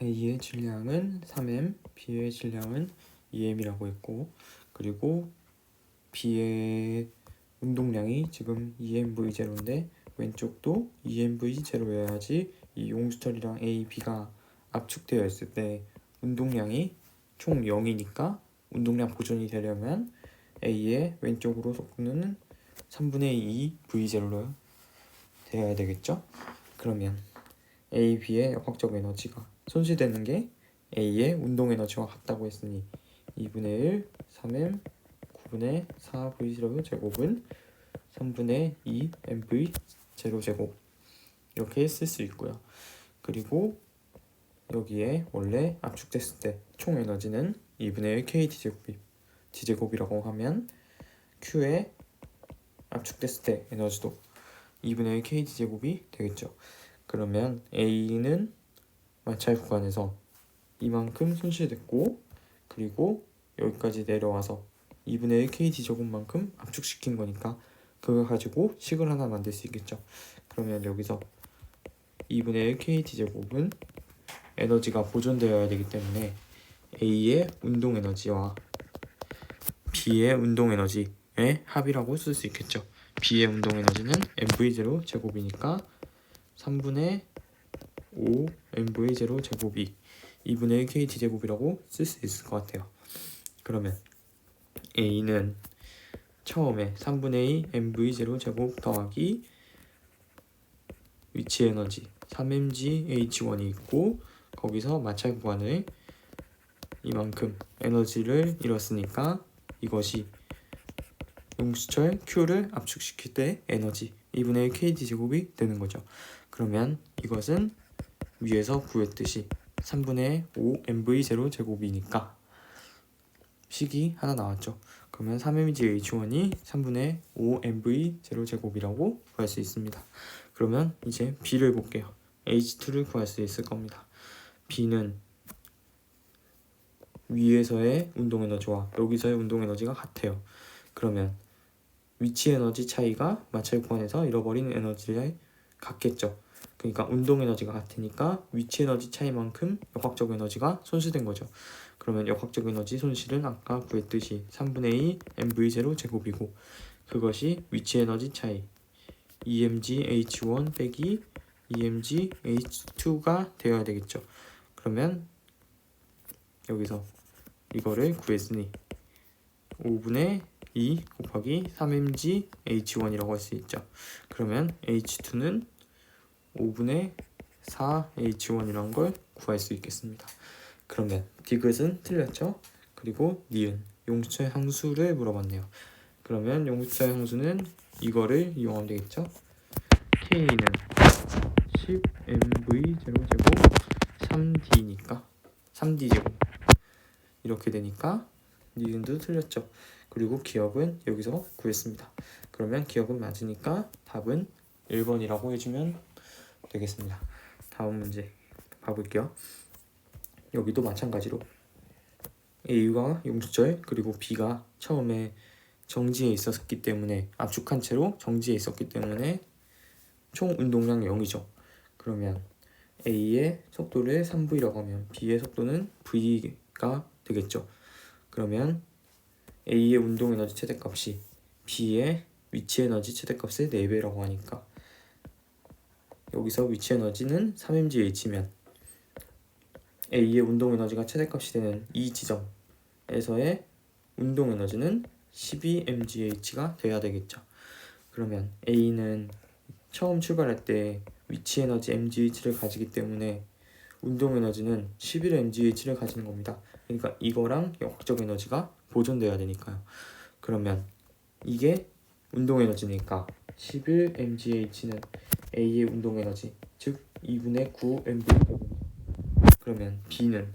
A의 질량은 3m, B의 질량은 2m이라고 했고, 그리고 B의 운동량이 지금 2mv0인데 왼쪽도 2mv0여야지 이 용수철이랑 A, B가 압축되어 있을 때 운동량이 총 0이니까 운동량 보존이 되려면 A의 왼쪽으로 속도는 3분의 2 V0로 되어야 되겠죠? 그러면 A, B의 역학적 에너지가 손실되는 게 A의 운동 에너지와 같다고 했으니 2분의 1, 3m, 9분의 4 V0 제곱은 3분의 2 mv 제로 제곱 이렇게 쓸 수 있고요. 그리고 여기에 원래 압축됐을 때 총 에너지는 2분의 1 k d제곱이라고 하면 Q의 압축됐을 때 에너지도 2분의 1 k d제곱이 되겠죠. 그러면 A는 마찰 구간에서 이만큼 손실됐고, 그리고 여기까지 내려와서 2분의 1 k d제곱만큼 압축시킨 거니까 그걸 가지고 식을 하나 만들 수 있겠죠. 그러면 여기서 2분의 1 k d제곱은 에너지가 보존되어야 되기 때문에 A의 운동 에너지와 B의 운동 에너지의 합이라고 쓸 수 있겠죠. B의 운동 에너지는 mv0 제곱이니까 3분의 5 mv0 제곱이 2분의 1 k d제곱이라고 쓸 수 있을 것 같아요. 그러면 A는 처음에 3분의 2 mv0 제곱 더하기 위치 에너지 3mgh1이 있고, 거기서 마찰 구간을 이만큼 에너지를 잃었으니까 이것이 용수철 Q를 압축시킬 때 에너지 2분의 1 kd 제곱이 되는 거죠. 그러면 이것은 위에서 구했듯이 3분의 5 mv0 제곱이니까 식이 하나 나왔죠. 그러면 3mgh1이 3분의 5 mv0 제곱이라고 구할 수 있습니다. 그러면 이제 B를 볼게요. H2를 구할 수 있을 겁니다. B는 위에서의 운동 에너지와 여기서의 운동 에너지가 같아요. 그러면 위치 에너지 차이가 마찰 구간에서 잃어버린 에너지에 같겠죠. 그러니까 운동 에너지가 같으니까 위치 에너지 차이만큼 역학적 에너지가 손실된 거죠. 그러면 역학적 에너지 손실은 아까 구했듯이 3분의 2 mv0 제곱이고, 그것이 위치 에너지 차이 EMGH1 빼기 EMGH2가 되어야 되겠죠. 그러면 여기서 이거를 구했으니 5분의 2 곱하기 3mgh1이라고 할 수 있죠. 그러면 H2는 5분의 4h1이라는 걸 구할 수 있겠습니다. 그러면 디귿은 틀렸죠. 그리고 니은 용수철 항수를 물어봤네요. 그러면 용수철 항수는 이거를 이용하면 되겠죠. K는 10mv0 제곱 3d니까 3d 제곱 이렇게 되니까 니은도 틀렸죠. 그리고 기억은 여기서 구했습니다. 그러면 기억은 맞으니까 답은 1번이라고 해주면 되겠습니다. 다음 문제 봐볼게요. 여기도 마찬가지로 A가 용수철 그리고 B가 처음에 정지에 있었기 때문에 압축한 채로 정지에 있었기 때문에 총 운동량 0이죠. 그러면 A의 속도를 3V라고 하면 B의 속도는 V가 되겠죠. 그러면 A의 운동 에너지 최대값이 B의 위치 에너지 최대값의 4배라고 하니까 여기서 위치 에너지는 3mgh면 A의 운동 에너지가 최대값이 되는 이 지점에서의 운동 에너지는 12mgh가 돼야 되겠죠. 그러면 A는 처음 출발할 때 위치 에너지 mgh를 가지기 때문에 운동 에너지는 11mgh를 가지는 겁니다. 그러니까 이거랑 역학적 에너지가 보존돼야 되니까요. 그러면 이게 운동 에너지니까 11mgh는 A의 운동 에너지 즉 2분의 9 mv. 그러면 B는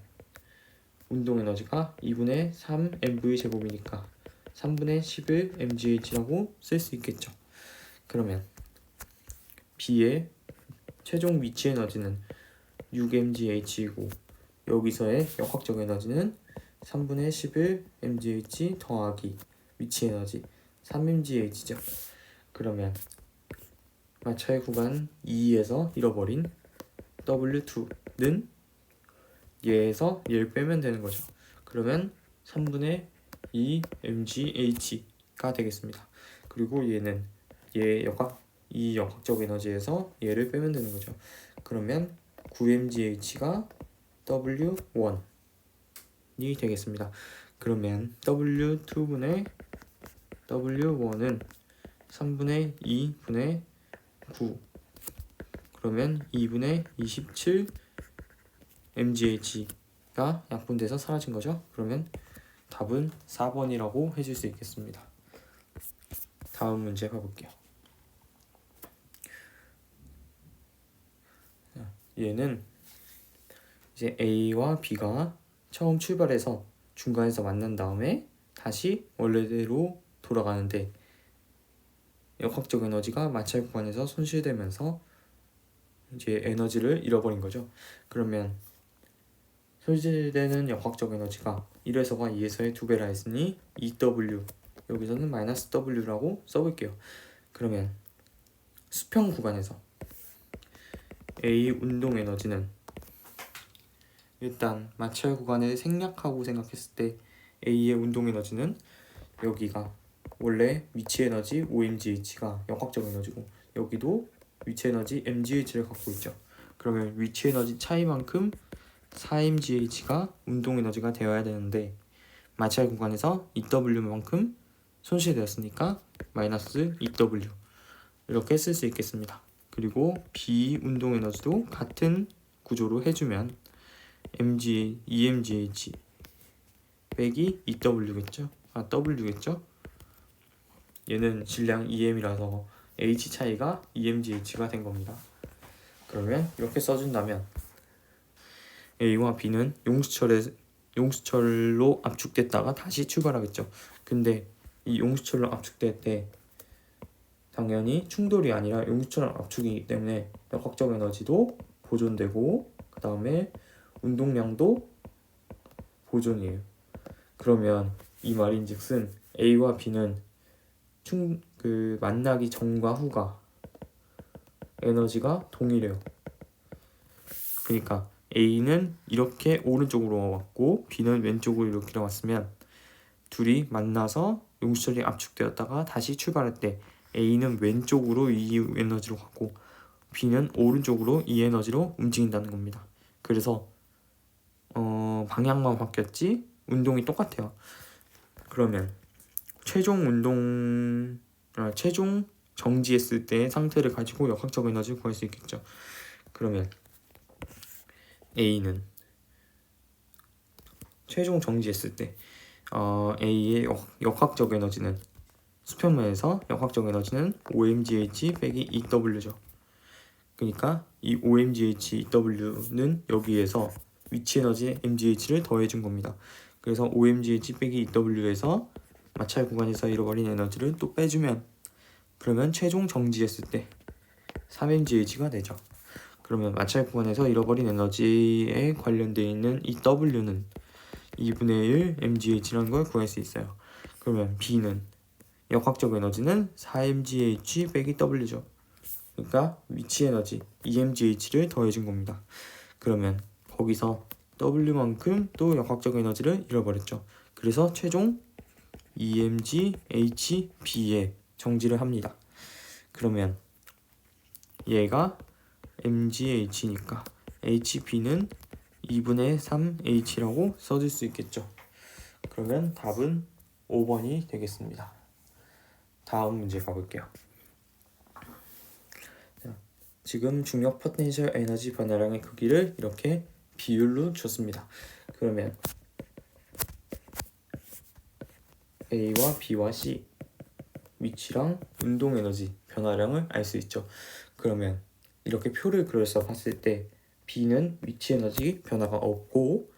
운동 에너지가 2분의 3 mv 제곱이니까 3분의 11 mgh라고 쓸 수 있겠죠. 그러면 B의 최종 위치 에너지는 6mgh이고 여기서의 역학적 에너지는 3분의 11 mgh 더하기 위치 에너지 3mgh죠. 그러면 마찰 구간 2에서 잃어버린 W2는 얘에서 얘를 빼면 되는 거죠. 그러면 3분의 2 mgh가 되겠습니다. 그리고 얘는 이 역학적 에너지에서 얘를 빼면 되는 거죠. 그러면 9mgh가 W1이 되겠습니다. 그러면 W2분의 W1은 3분의 2분의 9, 그러면 2분의 27 mgh가 약분돼서 사라진 거죠. 그러면 답은 4번이라고 해줄 수 있겠습니다. 다음 문제 가볼게요. 얘는 이제 A와 B가 처음 출발해서 중간에서 만난 다음에 다시 원래대로 돌아가는데 역학적 에너지가 마찰 구간에서 손실되면서 이제 에너지를 잃어버린 거죠. 그러면 손실되는 역학적 에너지가 1에서가 2에서의 2배라 했으니 EW, 여기서는 마이너스 W라고 써볼게요. 그러면 수평 구간에서 A 운동 에너지는 일단 마찰 구간을 생략하고 생각했을 때 A의 운동 에너지는 여기가 원래 위치 에너지 5mgh가 역학적 에너지고 여기도 위치 에너지 mgh를 갖고 있죠. 그러면 위치 에너지 차이만큼 4mgh가 운동 에너지가 되어야 되는데 마찰 구간에서 EW만큼 손실되었으니까 마이너스 EW 이렇게 쓸 수 있겠습니다. 그리고 B 운동 에너지도 같은 구조로 해주면 EMGH 빼기 EW겠죠? W겠죠? 얘는 질량 EM이라서 H 차이가 EMGH가 된 겁니다. 그러면 이렇게 써준다면 A와 B는 용수철로 압축됐다가 다시 출발하겠죠. 근데 이 용수철로 압축될 때 당연히 충돌이 아니라 용수철 압축이기 때문에 역학적 에너지도 보존되고 그 다음에 운동량도 보존이에요. 그러면 이 말인즉슨 A와 B는 만나기 전과 후가 에너지가 동일해요. 그러니까 A는 이렇게 오른쪽으로 왔고 B는 왼쪽으로 이렇게 왔으면 둘이 만나서 용수철이 압축되었다가 다시 출발할 때 A는 왼쪽으로 이 에너지로 갔고 B는 오른쪽으로 이 에너지로 움직인다는 겁니다. 그래서 방향만 바뀌었지 운동이 똑같아요. 그러면 최종 정지했을 때의 상태를 가지고 역학적 에너지를 구할 수 있겠죠. 그러면 A는 최종 정지했을 때 A의 역학적 에너지는 수평면에서 역학적 에너지는 5mgh 빼기 EW죠. 그러니까 이 5mgh EW는 여기에서 위치 에너지 mgh를 더해준 겁니다. 그래서 5mgh 빼기 EW에서 마찰 구간에서 잃어버린 에너지를 또 빼주면 그러면 최종 정지했을 때 3mgh가 되죠. 그러면 마찰 구간에서 잃어버린 에너지에 관련되어 있는 이 W는 2분의 1 mgh라는 걸 구할 수 있어요. 그러면 B는 역학적 에너지는 4mgh 빼기 W죠. 그러니까 위치 에너지 EMGH를 더해준 겁니다. 그러면 거기서 W만큼 또 역학적 에너지를 잃어버렸죠. 그래서 최종 EMGHB에 정지를 합니다. 그러면 얘가 MGH니까 HB는 2분의 3H라고 써줄 수 있겠죠. 그러면 답은 5번이 되겠습니다. 다음 문제 가볼게요. 지금 중력 포텐셜 에너지 변화량의 크기를 이렇게 비율로 줬습니다. 그러면 A와 B와 C 위치랑 운동 에너지 변화량을 알 수 있죠. 그러면 이렇게 표를 그려서 봤을 때 B는 위치 에너지 변화가 없고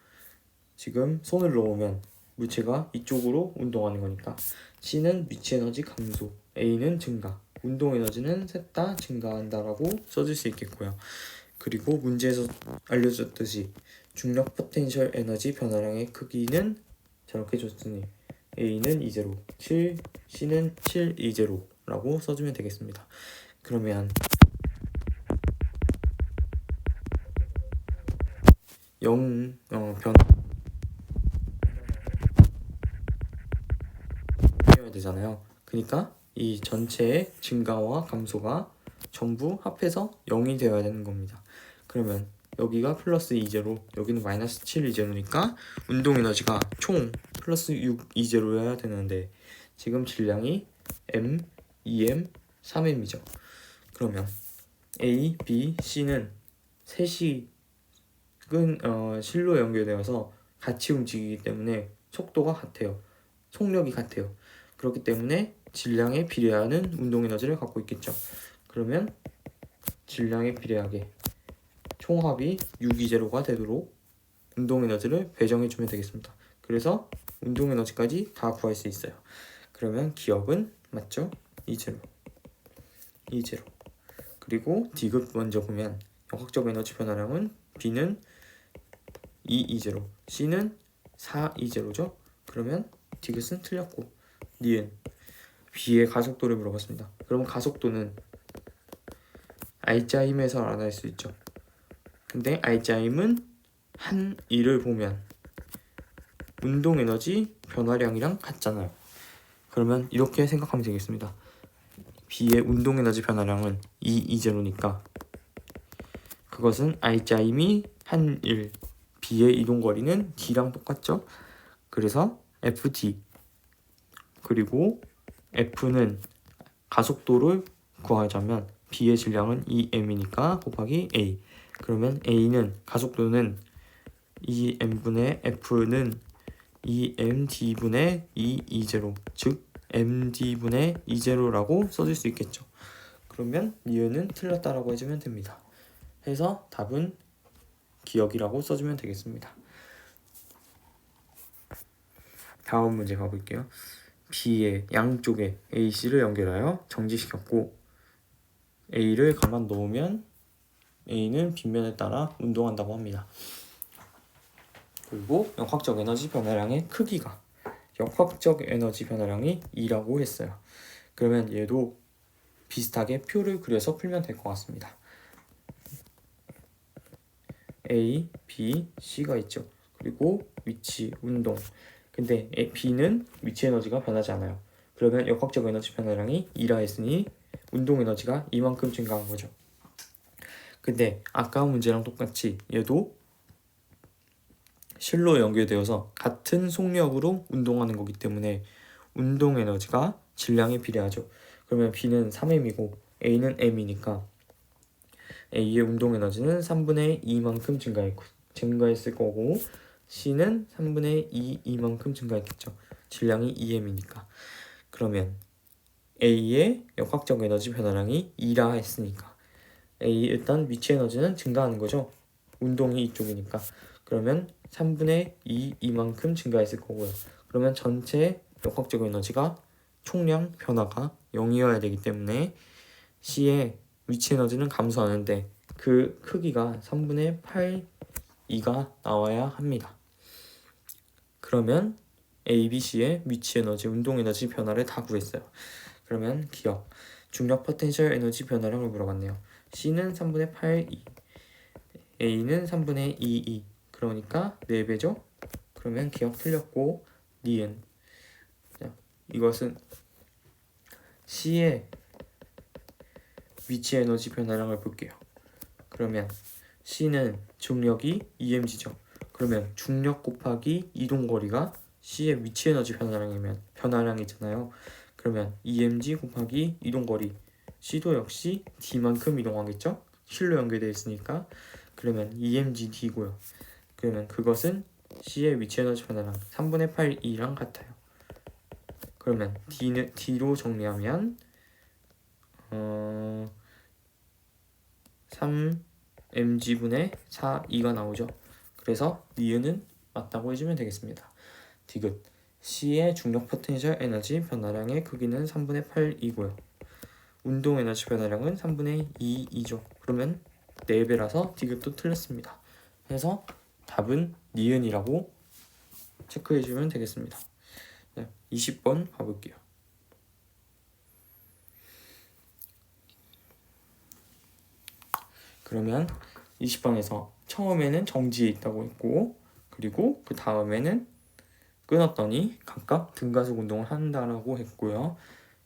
지금 손을 놓으면 물체가 이쪽으로 운동하는 거니까 C는 위치 에너지 감소, A는 증가, 운동 에너지는 셋 다 증가한다라고 써줄 수 있겠고요. 그리고 문제에서 알려줬듯이 중력 포텐셜 에너지 변화량의 크기는 저렇게 줬으니 A는 2제로, C는 7, 2제로라고 써주면 되겠습니다. 그러면 변해야 되잖아요. 그러니까 이 전체의 증가와 감소가 전부 합해서 0이 되어야 되는 겁니다. 그러면 여기가 플러스 2제로, 여기는 마이너스 7 2제로니까 운동 에너지가 총 플러스 6 2제로여야 되는데 지금 질량이 m, 2m, 3m이죠. 그러면 A, B, C는 셋이 실로 연결되어서 같이 움직이기 때문에 속도가 같아요. 속력이 같아요. 그렇기 때문에 질량에 비례하는 운동 에너지를 갖고 있겠죠. 그러면 질량에 비례하게 총합이 620가 되도록 운동 에너지를 배정해 주면 되겠습니다. 그래서 운동 에너지까지 다 구할 수 있어요. 그러면 기억은 맞죠? 20. 그리고 D급 먼저 보면 역학적 에너지 변화량은 B는 220, C는 420죠. 그러면 D급은 틀렸고 니은 B의 가속도를 물어봤습니다. 그러면 가속도는 R자 힘에서 알아낼 수 있죠. 근데 R자 힘은 한 일을 보면 운동 에너지 변화량이랑 같잖아요. 그러면 이렇게 생각하면 되겠습니다. B의 운동 에너지 변화량은 220니까 그것은 R자 힘이 한 일, B의 이동 거리는 D랑 똑같죠. 그래서 FT 그리고 F는 가속도를 구하자면 B의 질량은 2m이니까 곱하기 A. 그러면 A는 가속도는 2m분의 F는 2md분의 220, 즉 md분의 20라고 써줄 수 있겠죠. 그러면 니은은 틀렸다라고 해주면 됩니다. 해서 답은 기억이라고 써주면 되겠습니다. 다음 문제 가볼게요. B의 양쪽에 AC를 연결하여 정지시켰고 A를 가만 놓으면 A는 빗면에 따라 운동한다고 합니다. 그리고 역학적 에너지 변화량의 크기가 역학적 에너지 변화량이 2라고 했어요. 그러면 얘도 비슷하게 표를 그려서 풀면 될 것 같습니다. A, B, C가 있죠. 그리고 위치, 운동. 근데 B는 위치 에너지가 변하지 않아요. 그러면 역학적 에너지 변화량이 2라 했으니 운동 에너지가 이만큼 증가한 거죠. 근데 아까 문제랑 똑같이 얘도 실로 연결되어서 같은 속력으로 운동하는 거기 때문에 운동 에너지가 질량에 비례하죠. 그러면 B는 3m이고 A는 m이니까 A의 운동 에너지는 3분의 2만큼 증가했을 거고 C는 3분의 2만큼 증가했겠죠. 질량이 2m이니까. 그러면 A의 역학적 에너지 변화량이 2라 했으니까 A 일단 위치 에너지는 증가하는 거죠. 운동이 이쪽이니까. 그러면 3분의 2만큼 증가했을 거고요. 그러면 전체 역학적 에너지가 총량 변화가 0이어야 되기 때문에 C의 위치 에너지는 감소하는데 그 크기가 3분의 8, 2가 나와야 합니다. 그러면 A, B, C의 위치 에너지, 운동 에너지 변화를 다 구했어요. 그러면 기억, 중력 포텐셜 에너지 변화량을 물어봤네요. C는 3분의 8, 2, A는 3분의 2, 2. 그러니까 4배죠? 그러면 기억 틀렸고 니은. 자, 이것은 C의 위치 에너지 변화량을 볼게요. 그러면 C는 중력이 EMG죠. 그러면 중력 곱하기 이동거리가 C의 위치 에너지 변화량이잖아요. 그러면 EMG 곱하기 이동거리 C도 역시 D만큼 이동하겠죠? 실로 연결되어 있으니까. 그러면 EMG D고요. 그러면 그것은 C의 위치 에너지 변화량 3분의 8 2랑 같아요. 그러면 D로 정리하면 3mg분의 4, 2가 나오죠. 그래서 니은은 맞다고 해주면 되겠습니다. 디귿 C의 중력 포텐셜 에너지 변화량의 크기는 3분의 8, 2고요. 운동 에너지 변화량은 3분의 2, 2죠. 그러면 4배라서 디귿도 틀렸습니다. 그래서 답은 니은이라고 체크해주면 되겠습니다. 네, 20번 가볼게요. 그러면 20번에서 처음에는 정지해 있다고 했고, 그리고 그 다음에는 끊었더니 각각 등가속 운동을 한다라고 했고요.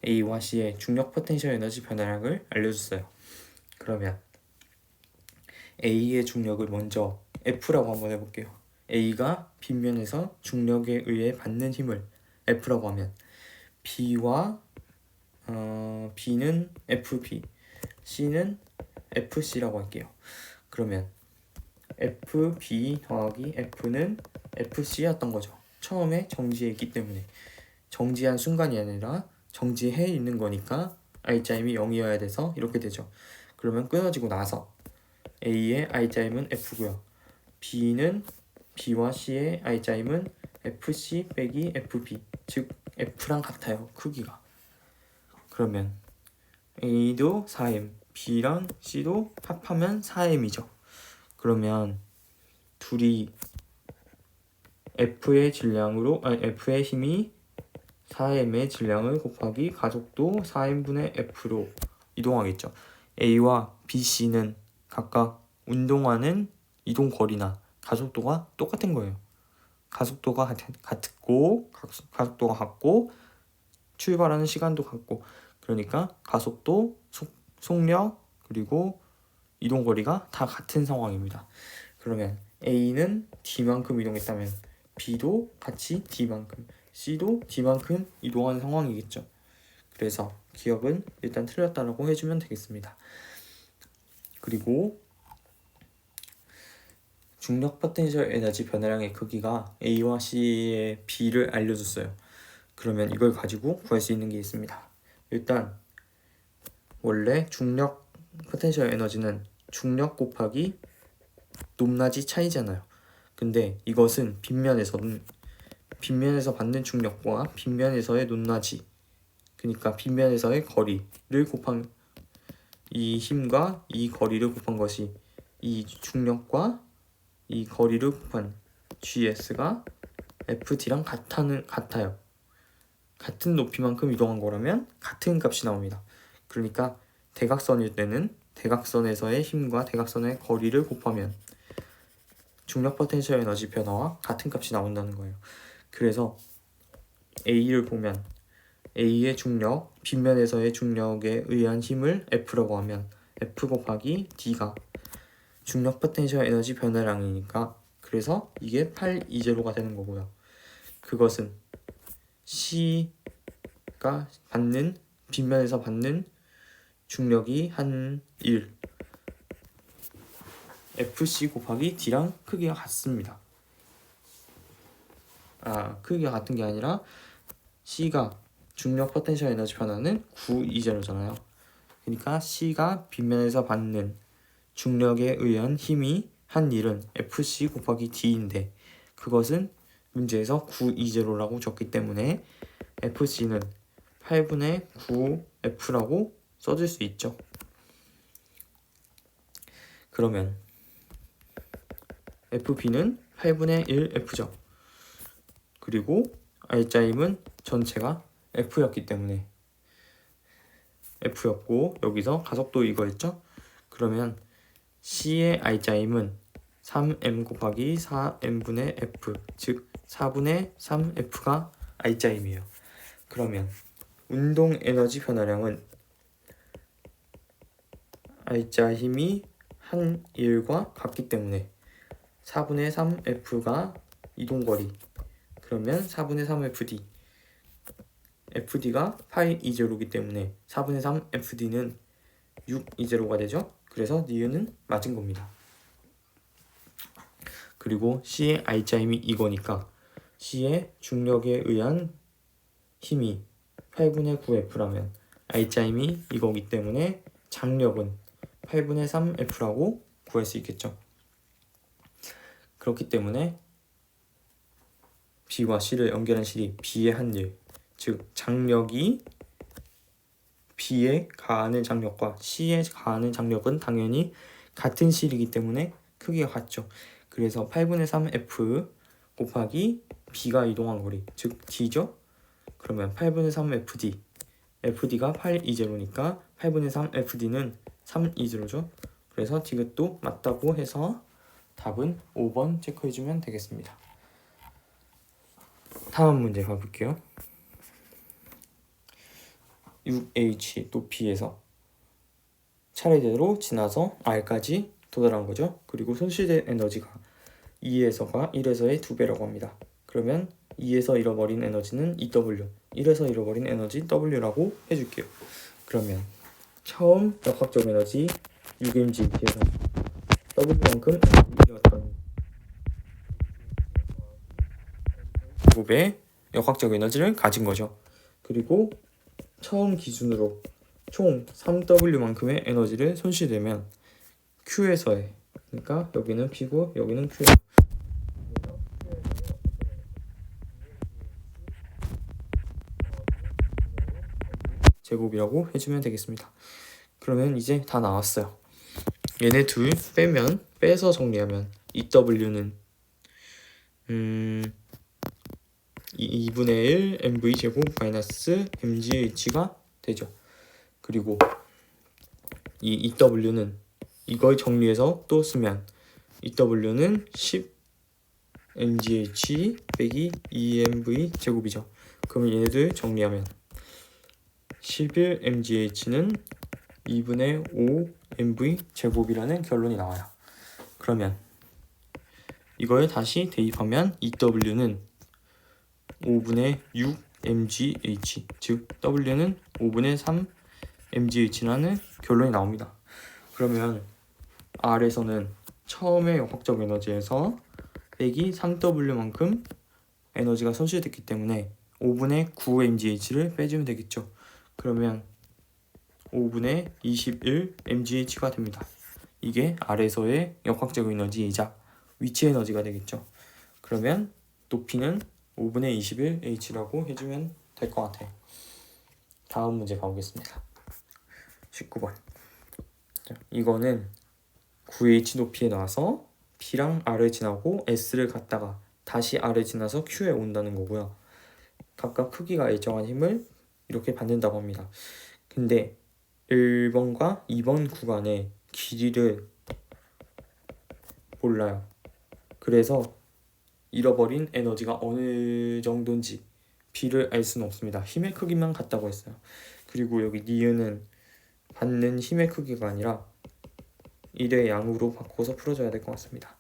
A와 C의 중력 포텐셜 에너지 변화량을 알려줬어요. 그러면 A의 중력을 먼저 F라고 한번 해볼게요. A가 빗면에서 중력에 의해 받는 힘을 F라고 하면 B는 FB, C는 FC라고 할게요. 그러면 FB 더하기 F는 FC였던 거죠. 처음에 정지해 있기 때문에 정지한 순간이 아니라 정지해 있는 거니까 I자임이 0이어야 돼서 이렇게 되죠. 그러면 끊어지고 나서 A의 I자임은 F고요. B와 C의 I자임은 FC 빼기 FB, 즉 F랑 같아요. 크기가. 그러면 A도 4M, B랑 C도 합하면 4M이죠. 그러면 둘이 F의 힘이 4M의 질량을 곱하기 가속도 4M분의 F로 이동하겠죠. A와 B, C는 각각 운동하는 이동 거리나 가속도가 똑같은 거예요. 가속도가 같고 출발하는 시간도 같고, 그러니까 가속도, 속력, 그리고 이동 거리가 다 같은 상황입니다. 그러면 A는 D만큼 이동했다면 B도 같이 D만큼, C도 D만큼 이동하는 상황이겠죠. 그래서 기억은 일단 틀렸다라고 해주면 되겠습니다. 그리고 중력 포텐셜 에너지 변화량의 크기가 A와 C의 B를 알려줬어요. 그러면 이걸 가지고 구할 수 있는 게 있습니다. 일단 원래 중력 포텐셜 에너지는 중력 곱하기 높낮이 차이잖아요. 근데 이것은 빗면에서 받는 중력과 빗면에서의 높낮이, 그러니까 빗면에서의 거리를 곱한 이 힘과 이 거리를 곱한 것이 이 중력과 이 거리를 곱한 GS가 FT랑 같아요. 같은 높이만큼 이동한 거라면 같은 값이 나옵니다. 그러니까 대각선일 때는 대각선에서의 힘과 대각선의 거리를 곱하면 중력 포텐셜 에너지 변화와 같은 값이 나온다는 거예요. 그래서 A를 보면 A의 중력, 빗면에서의 중력에 의한 힘을 F라고 하면 F 곱하기 D가 중력 포텐셜 에너지 변화량이니까, 그래서 이게 820가 되는 거고요. 그것은 C가 빗면에서 받는 중력이 한 1, FC 곱하기 D랑 크기가 같습니다. 크기가 같은 게 아니라 C가 중력 포텐셜 에너지 변화는 920잖아요. 그러니까 C가 빗면에서 받는 중력에 의한 힘이 한 일은 FC 곱하기 D인데, 그것은 문제에서 920라고 줬기 때문에 FC는 8분의 9F라고 써줄 수 있죠. 그러면 FB는 8분의 1F죠. 그리고 R자임은 전체가 F였기 때문에 F였고, 여기서 가속도 이거였죠. 그러면 C의 R자임은 3M 곱하기 4M분의 F, 즉 4분의 3F가 R자임이에요. 그러면 운동 에너지 변화량은 R자 힘이 한 1과 같기 때문에 4분의 3F가 이동거리, 그러면 4분의 3FD, FD가 820이기 때문에 4분의 3FD는 620가 되죠. 그래서 니은은 맞은 겁니다. 그리고 C의 R자임이 이거니까 C의 중력에 의한 힘이 8분의 9F라면 R자임이 이거기 때문에 장력은 8분의 3F라고 구할 수 있겠죠. 그렇기 때문에 B와 C를 연결한 실이 B의 한 일, 즉 장력이 B에 가하는 장력과 C에 가하는 장력은 당연히 같은 실이기 때문에 크기가 같죠. 그래서 8분의 3F 곱하기 B가 이동한 거리, 즉 D죠. 그러면 8분의 3FD, FD가 820니까 8분의 3FD는 320죠. 그래서 디귿도 맞다고 해서 답은 5번 체크해주면 되겠습니다. 다음 문제 가볼게요. 6H 높이에서 차례대로 지나서 R까지 도달한 거죠. 그리고 손실된 에너지가 2에서가 1에서의 2배라고 합니다. 그러면 2에서 잃어버린 에너지는 EW, 1에서 잃어버린 에너지 W라고 해줄게요. 그러면 처음 역학적 에너지 6mg에서 W만큼 에너지였던 제곱의 역학적 에너지를 가진 거죠. 그리고 처음 기준으로 총 3W만큼의 에너지를 손실되면 Q에서의, 그러니까 여기는 P고 여기는 Q예요. 제곱이라고 해주면 되겠습니다. 그러면 이제 다 나왔어요. 얘네 둘 빼서 정리하면 EW는 2분의 1 mv 제곱 마이너스 mgh가 되죠. 그리고 이 EW는 이걸 정리해서 또 쓰면 EW는 10 mgh 빼기 2mv 제곱이죠. 그럼 얘네들 정리하면 11 mgh는 2분의 5 mv 제곱이라는 결론이 나와요. 그러면 이걸 다시 대입하면 EW는 5분의 6 mgh, 즉 W는 5분의 3 mgh라는 결론이 나옵니다. 그러면 R에서는 처음의 역학적 에너지에서 빼기 3W만큼 에너지가 손실됐기 때문에 5분의 9 mgh를 빼주면 되겠죠. 그러면 5분의 21 mgh가 됩니다. 이게 R에서의 역학적 에너지이자 위치 에너지가 되겠죠. 그러면 높이는 5분의 21h라고 해주면 될 것 같아요. 다음 문제 가보겠습니다. 19번. 이거는 9h 높이에 나와서 P랑 R을 지나고 S를 갔다가 다시 R을 지나서 Q에 온다는 거고요. 각각 크기가 일정한 힘을 이렇게 받는다고 합니다. 근데 1번과 2번 구간의 길이를 몰라요. 그래서 잃어버린 에너지가 어느 정도인지 B를 알 수는 없습니다. 힘의 크기만 같다고 했어요. 그리고 여기 니은은 받는 힘의 크기가 아니라 1의 양으로 바꿔서 풀어줘야 될 것 같습니다.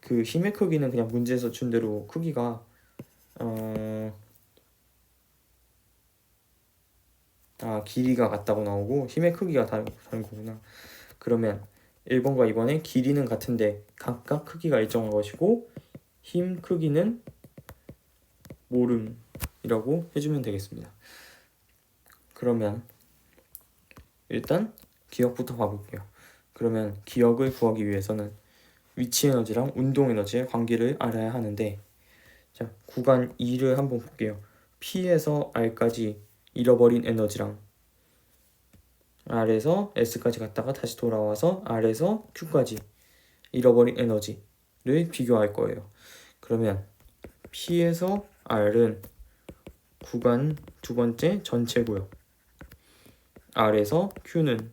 그 힘의 크기는 그냥 문제에서 준 대로 크기가 길이가 같다고 나오고 힘의 크기가 다른 거구나. 그러면 1번과 2번의 길이는 같은데 각각 크기가 일정한 것이고 힘 크기는 모름이라고 해주면 되겠습니다. 그러면 일단 기억부터 봐볼게요. 그러면 기억을 구하기 위해서는 위치 에너지랑 운동 에너지의 관계를 알아야 하는데, 자, 구간 2를 한번 볼게요. P에서 R까지 잃어버린 에너지랑 R에서 S까지 갔다가 다시 돌아와서 R에서 Q까지 잃어버린 에너지를 비교할 거예요. 그러면 P에서 R은 구간 두 번째 전체고요. R에서 Q는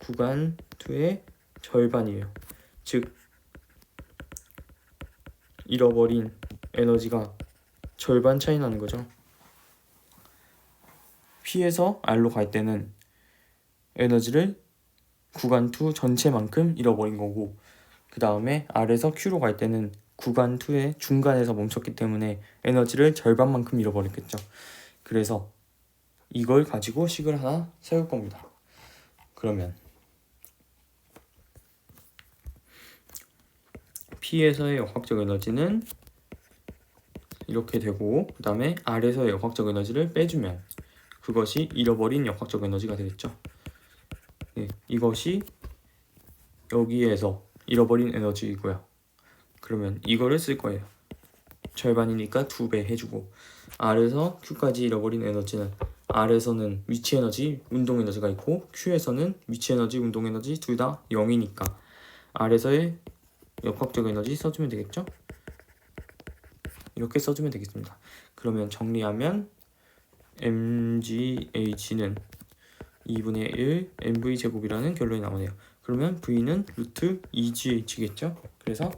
구간 2의 절반이에요. 즉 잃어버린 에너지가 절반 차이 나는 거죠. P에서 R로 갈 때는 에너지를 구간 2 전체만큼 잃어버린 거고, 그 다음에 R에서 Q로 갈 때는 구간 2의 중간에서 멈췄기 때문에 에너지를 절반만큼 잃어버렸겠죠. 그래서 이걸 가지고 식을 하나 세울 겁니다. 그러면 P에서의 역학적 에너지는 이렇게 되고, 그 다음에 R에서의 역학적 에너지를 빼주면 그것이 잃어버린 역학적 에너지가 되겠죠. 네, 이것이 여기에서 잃어버린 에너지이고요. 그러면 이거를 쓸 거예요. 절반이니까 2배 해주고, R에서 Q까지 잃어버린 에너지는 R에서는 위치 에너지, 운동 에너지가 있고 Q에서는 위치 에너지, 운동 에너지 둘 다 0이니까 R에서의 역학적 에너지 써주면 되겠죠? 이렇게 써주면 되겠습니다. 그러면 정리하면 mgh는 2분의 1 mv 제곱이라는 결론이 나오네요. 그러면 V는 루트 2GH겠죠? 그래서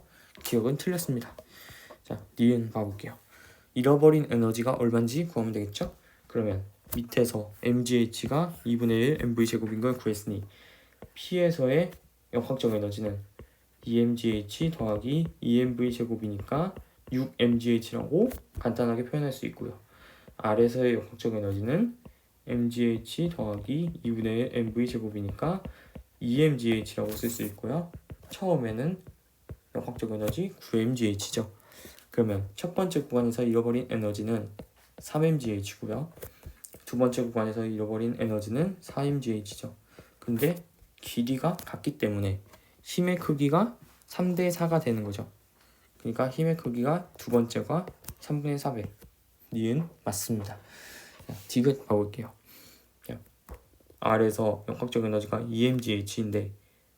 기억은 틀렸습니다. 자, 니은 봐볼게요. 잃어버린 에너지가 얼마인지 구하면 되겠죠? 그러면 밑에서 mgh가 2분의 1 mv제곱인 걸 구했으니 P에서의 역학적 에너지는 2mgh 더하기 2mv제곱이니까 6mgh라고 간단하게 표현할 수 있고요. R에서의 역학적 에너지는 mgh 더하기 2분의 1 mv제곱이니까 2mgh라고 쓸 수 있고요. 처음에는 역학적 에너지 9mgh죠. 그러면 첫 번째 구간에서 잃어버린 에너지는 3mgh고요. 두 번째 구간에서 잃어버린 에너지는 4mgh죠. 근데 길이가 같기 때문에 힘의 크기가 3대 4가 되는 거죠. 그러니까 힘의 크기가 두 번째가 3분의 4배. 니은 맞습니다. 디귿 봐볼게요. R에서 역학적 에너지가 2mgh인데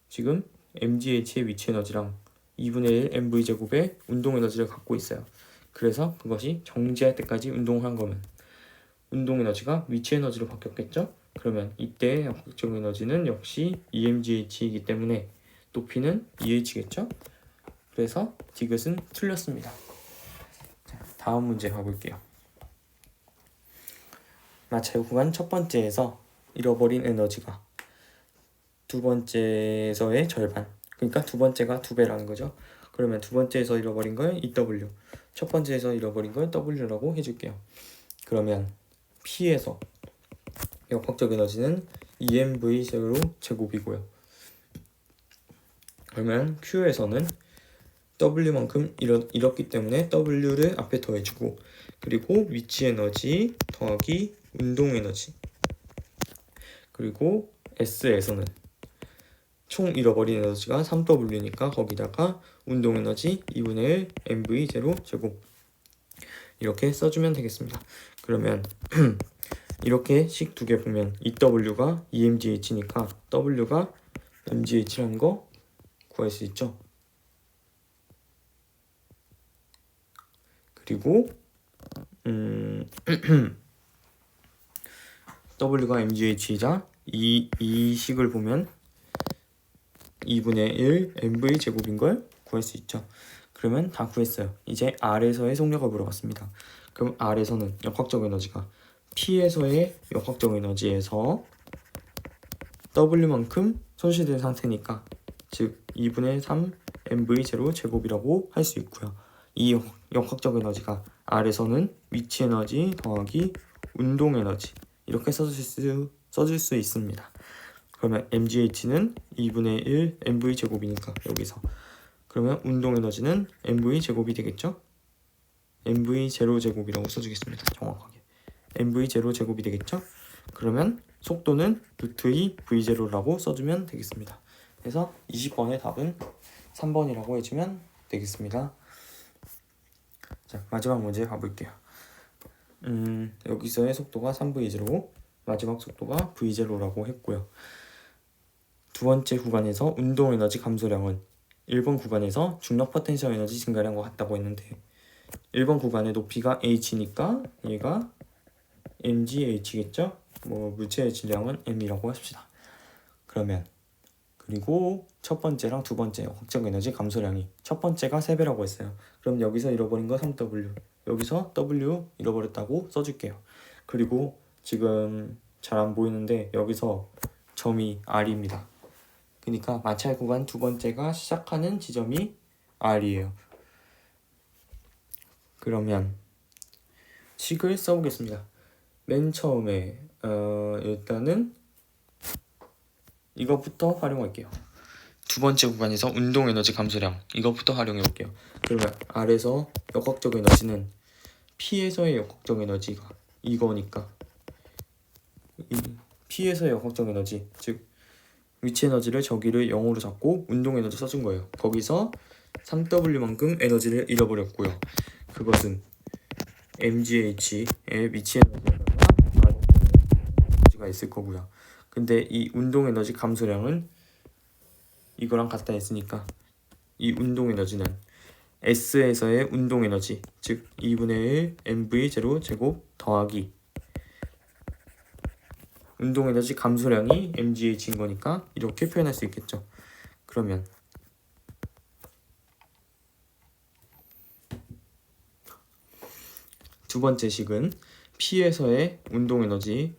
지금 mgh의 위치 에너지랑 2분의 1 mv제곱의 운동 에너지를 갖고 있어요. 그래서 그것이 정지할 때까지 운동을 한 거면 운동 에너지가 위치 에너지로 바뀌었겠죠? 그러면 이때의 역학적 에너지는 역시 EMGH이기 때문에 높이는 EH겠죠? 그래서 디귿은 틀렸습니다. 자, 다음 문제 가볼게요. 마찰 구간 첫 번째에서 잃어버린 에너지가 두 번째에서의 절반, 그러니까 두 번째가 2배라는 거죠. 그러면 두 번째에서 잃어버린 걸 EW, 첫 번째에서 잃어버린 걸 W라고 해줄게요. 그러면 P에서 역학적 에너지는 EmV0 제곱이고요. 그러면 Q에서는 W만큼 잃었기 때문에 W를 앞에 더해주고, 그리고 위치 에너지 더하기 운동 에너지, 그리고 S에서는 총 잃어버린 에너지가 3W니까 거기다가 운동 에너지 2분의 1 mv0 제곱 이렇게 써주면 되겠습니다. 그러면 이렇게 식 두 개 보면 EW가 EMGH니까 W가 MGH라는 거 구할 수 있죠. 그리고 W가 MGH이자 이 식을 보면 2분의 1 mv제곱인 걸 구할 수 있죠. 그러면 다 구했어요. 이제 R에서의 속력을 물어봤습니다. 그럼 R에서는 역학적 에너지가 P에서의 역학적 에너지에서 W만큼 손실된 상태니까, 즉 2분의 3 mv0 제곱이라고 할 수 있고요. 이 역학적 에너지가 R에서는 위치 에너지 더하기 운동 에너지 이렇게 써줄 수 있습니다. 그러면 mgh는 2분의 1 mv 제곱이니까 여기서 그러면 운동 에너지는 mv 제곱이 되겠죠? mv 제로 제곱이라고 써주겠습니다. 정확하게 mv 제로 제곱이 되겠죠? 그러면 속도는 루트 2 v 제로라고 써주면 되겠습니다. 그래서 20번의 답은 3번이라고 해주면 되겠습니다. 자, 마지막 문제 가볼게요. 여기서의 속도가 3v0, 마지막 속도가 v0라고 했고요. 두 번째 구간에서 운동 에너지 감소량은 1번 구간에서 중력 포텐셜 에너지 증가량과 같다고 했는데 1번 구간의 높이가 h니까 얘가 mgh겠죠? 물체의 질량은 m이라고 합시다. 그러면 그리고 첫 번째랑 두 번째 역학적 에너지 감소량이 첫 번째가 3배라고 했어요. 그럼 여기서 잃어버린 거 3W, 여기서 W 잃어버렸다고 써줄게요. 그리고 지금 잘 안 보이는데 여기서 점이 R입니다. 그러니까 마찰 구간 두 번째가 시작하는 지점이 R이에요. 그러면 식을 써보겠습니다. 맨 처음에 일단은 이것부터 활용할게요. 두 번째 구간에서 운동 에너지 감소량 이것부터 활용해 볼게요. 그러면 R에서 역학적 에너지는 P에서의 역학적 에너지가 이거니까 P에서의 역학적 에너지, 즉 위치 에너지를 저기를 0으로 잡고 운동 에너지 써준 거예요. 거기서 3W만큼 에너지를 잃어버렸고요. 그것은 mgh의 위치 에너지가 있을 거고요. 근데 이 운동 에너지 감소량은 이거랑 같다 했으니까 이 운동 에너지는 S에서의 운동 에너지, 즉 2분의 1 mv0 제곱 더하기 운동 에너지 감소량이 mgh인 거니까 이렇게 표현할 수 있겠죠. 그러면 두 번째 식은 P에서의 운동 에너지,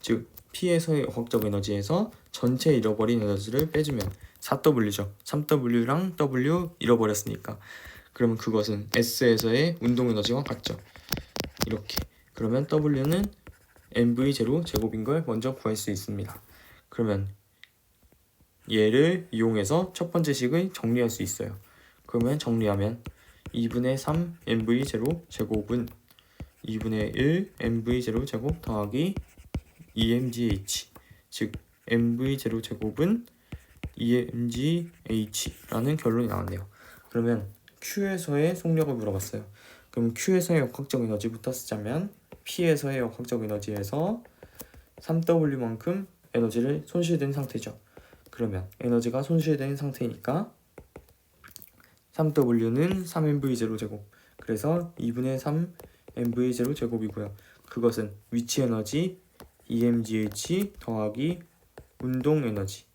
즉 P에서의 화학적 에너지에서 전체 잃어버린 에너지를 빼주면 4W죠. 3W랑 W 잃어버렸으니까. 그러면 그것은 S에서의 운동 에너지와 같죠. 이렇게. 그러면 W는 mv0 제곱인 걸 먼저 구할 수 있습니다. 그러면 얘를 이용해서 첫 번째 식을 정리할 수 있어요. 그러면 정리하면 2분의 3 mv0 제곱은 2분의 1 mv0 제곱 더하기 2mgh, 즉 mv0 제곱은 2mgh라는 결론이 나왔네요. 그러면 Q에서의 속력을 물어봤어요. 그럼 Q에서의 역학적 에너지부터 쓰자면 P에서의 역학적 에너지에서 3W만큼 에너지를 손실된 상태죠. 그러면 에너지가 손실된 상태니까 3W는 3mv0 제곱, 그래서 2분의 3 mv0 제곱이고요. 그것은 위치 에너지 2mgh 더하기 운동 에너지,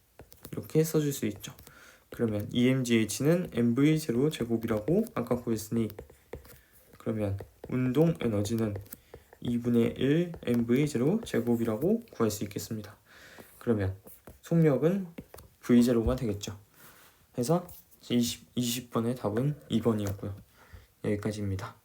이렇게 써줄 수 있죠. 그러면 EMGH는 mv0 제곱이라고 아까 구했으니, 그러면 운동 에너지는 2분의 1 mv0 제곱이라고 구할 수 있겠습니다. 그러면 속력은 v0가 되겠죠. 해서 20번의 답은 2번이었고요. 여기까지입니다.